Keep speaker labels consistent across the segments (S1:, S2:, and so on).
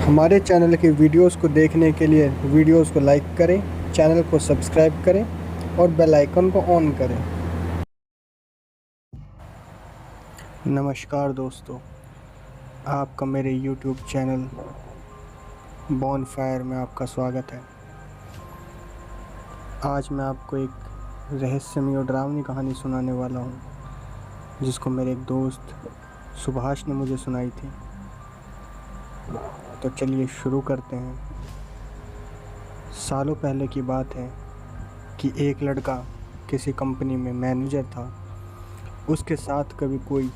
S1: हमारे चैनल की वीडियोस को देखने के लिए वीडियोस को लाइक करें, चैनल को सब्सक्राइब करें और बेल आइकन को ऑन करें। नमस्कार दोस्तों, आपका मेरे यूट्यूब चैनल बॉनफायर में आपका स्वागत है। आज मैं आपको एक रहस्यमय और डरावनी कहानी सुनाने वाला हूँ, जिसको मेरे एक दोस्त सुभाष ने मुझे सुनाई थी। तो चलिए शुरू करते हैं। सालों पहले की बात है कि एक लड़का किसी कंपनी में मैनेजर था। उसके साथ कभी कोई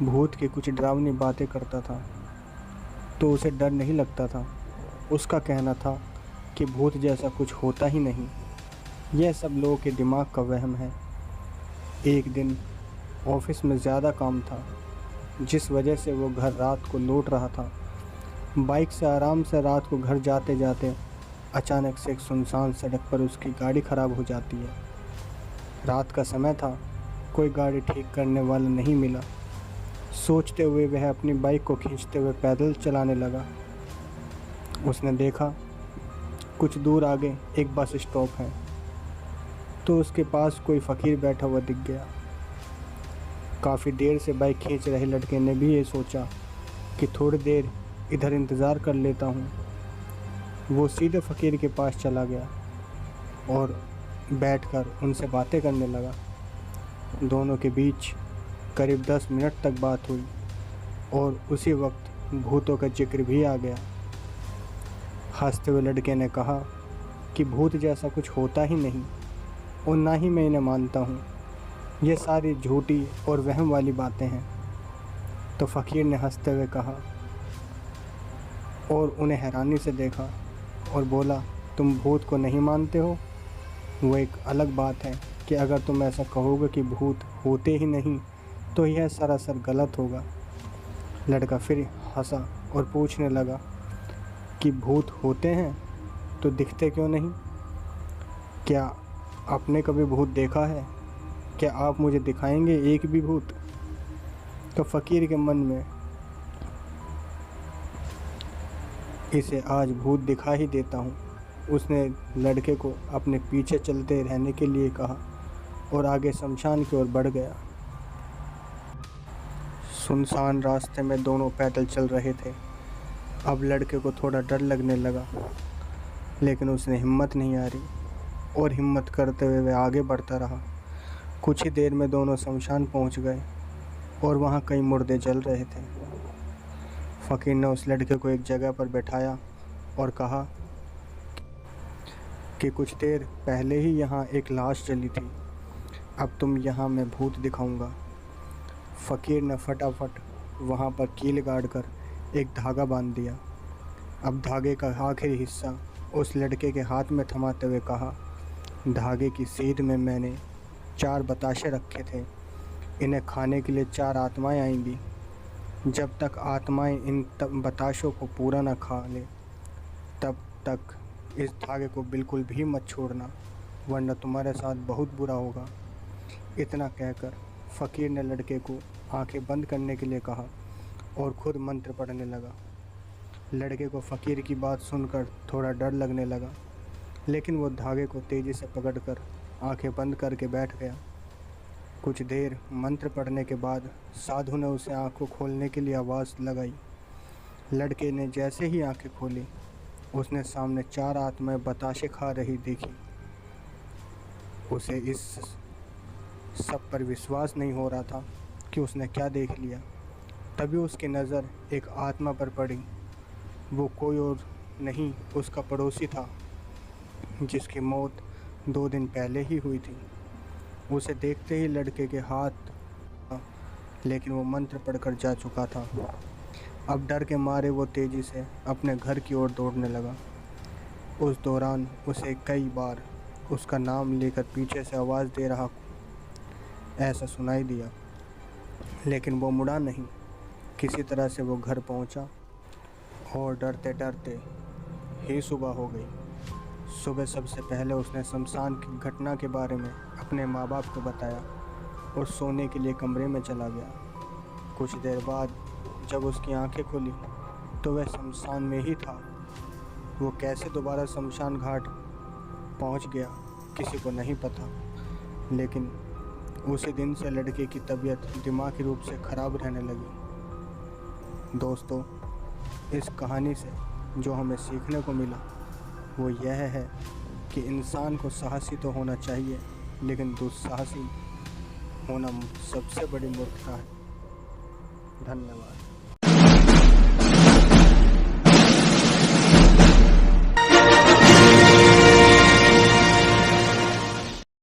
S1: भूत की कुछ डरावनी बातें करता था तो उसे डर नहीं लगता था। उसका कहना था कि भूत जैसा कुछ होता ही नहीं, यह सब लोगों के दिमाग का वहम है। एक दिन ऑफिस में ज़्यादा काम था, जिस वजह से वो घर रात को लौट रहा था। बाइक से आराम से रात को घर जाते जाते अचानक से एक सुनसान सड़क पर उसकी गाड़ी ख़राब हो जाती है। रात का समय था, कोई गाड़ी ठीक करने वाला नहीं मिला। सोचते हुए वह अपनी बाइक को खींचते हुए पैदल चलाने लगा। उसने देखा कुछ दूर आगे एक बस स्टॉप है, तो उसके पास कोई फ़कीर बैठा हुआ दिख गया। काफ़ी देर से बाइक खींच रहे लड़के ने भी ये सोचा कि थोड़ी देर इधर इंतज़ार कर लेता हूँ। वो सीधे फ़कीर के पास चला गया और बैठकर उनसे बातें करने लगा। दोनों के बीच करीब 10 मिनट तक बात हुई और उसी वक्त भूतों का जिक्र भी आ गया। हंसते हुए लड़के ने कहा कि भूत जैसा कुछ होता ही नहीं और ना ही मैं इन्हें मानता हूँ। ये सारी झूठी और वहम वाली बातें हैं। तो फ़कीर ने हंसते हुए कहा और उन्हें हैरानी से देखा और बोला, तुम भूत को नहीं मानते हो? वो एक अलग बात है कि अगर तुम ऐसा कहोगे कि भूत होते ही नहीं तो यह सरासर गलत होगा। लड़का फिर हंसा और पूछने लगा कि भूत होते हैं तो दिखते क्यों नहीं? क्या आपने कभी भूत देखा है? क्या आप मुझे दिखाएंगे एक भी भूत? तो फ़कीर के मन में इसे आज भूत दिखा ही देता हूँ। उसने लड़के को अपने पीछे चलते रहने के लिए कहा और आगे शमशान की ओर बढ़ गया। सुनसान रास्ते में दोनों पैदल चल रहे थे। अब लड़के को थोड़ा डर लगने लगा, लेकिन उसने हिम्मत नहीं हारी और हिम्मत करते हुए वह आगे बढ़ता रहा। कुछ ही देर में दोनों शमशान पहुंच गए और वहां कई मुर्दे जल रहे थे। फ़कीर ने उस लड़के को एक जगह पर बैठाया और कहा कि कुछ देर पहले ही यहाँ एक लाश जली थी। अब तुम यहाँ मैं भूत दिखाऊंगा। फ़कीर ने फटाफट वहाँ पर कील गाड़ कर एक धागा बांध दिया। अब धागे का आखिरी हिस्सा उस लड़के के हाथ में थमाते हुए कहा, धागे की सीध में मैंने 4 बताशे रखे थे। इन्हें खाने के लिए 4 आत्माएं आएंगी। जब तक आत्माएं इन बताशों को पूरा न खा ले, तब तक इस धागे को बिल्कुल भी मत छोड़ना, वरना तुम्हारे साथ बहुत बुरा होगा। इतना कहकर फ़कीर ने लड़के को आंखें बंद करने के लिए कहा और खुद मंत्र पढ़ने लगा। लड़के को फ़कीर की बात सुनकर थोड़ा डर लगने लगा, लेकिन वो धागे को तेज़ी से पकड़कर आंखें बंद करके बैठ गया। कुछ देर मंत्र पढ़ने के बाद साधु ने उसे आंखों खोलने के लिए आवाज़ लगाई। लड़के ने जैसे ही आंखें खोली, उसने सामने 4 आत्माएं बताशे खा रही देखी। उसे इस सब पर विश्वास नहीं हो रहा था कि उसने क्या देख लिया। तभी उसकी नज़र एक आत्मा पर पड़ी। वो कोई और नहीं, उसका पड़ोसी था, जिसकी मौत 2 दिन पहले ही हुई थी। उसे देखते ही लड़के के हाथ, लेकिन वो मंत्र पढ़कर जा चुका था। अब डर के मारे वो तेज़ी से अपने घर की ओर दौड़ने लगा। उस दौरान उसे कई बार उसका नाम लेकर पीछे से आवाज़ दे रहा ऐसा सुनाई दिया, लेकिन वो मुड़ा नहीं। किसी तरह से वो घर पहुंचा और डरते डरते ही सुबह हो गई। सुबह सबसे पहले उसने शमशान की घटना के बारे में अपने माँ बाप को बताया और सोने के लिए कमरे में चला गया। कुछ देर बाद जब उसकी आंखें खुली तो वह शमशान में ही था। वो कैसे दोबारा शमशान घाट पहुंच गया किसी को नहीं पता, लेकिन उसी दिन से लड़के की तबीयत दिमागी रूप से ख़राब रहने लगी। दोस्तों, इस कहानी से जो हमें सीखने को मिला वो यह है कि इंसान को साहसी तो होना चाहिए, लेकिन दुस्साहसी होना सबसे बड़ी मूर्खता है। धन्यवाद।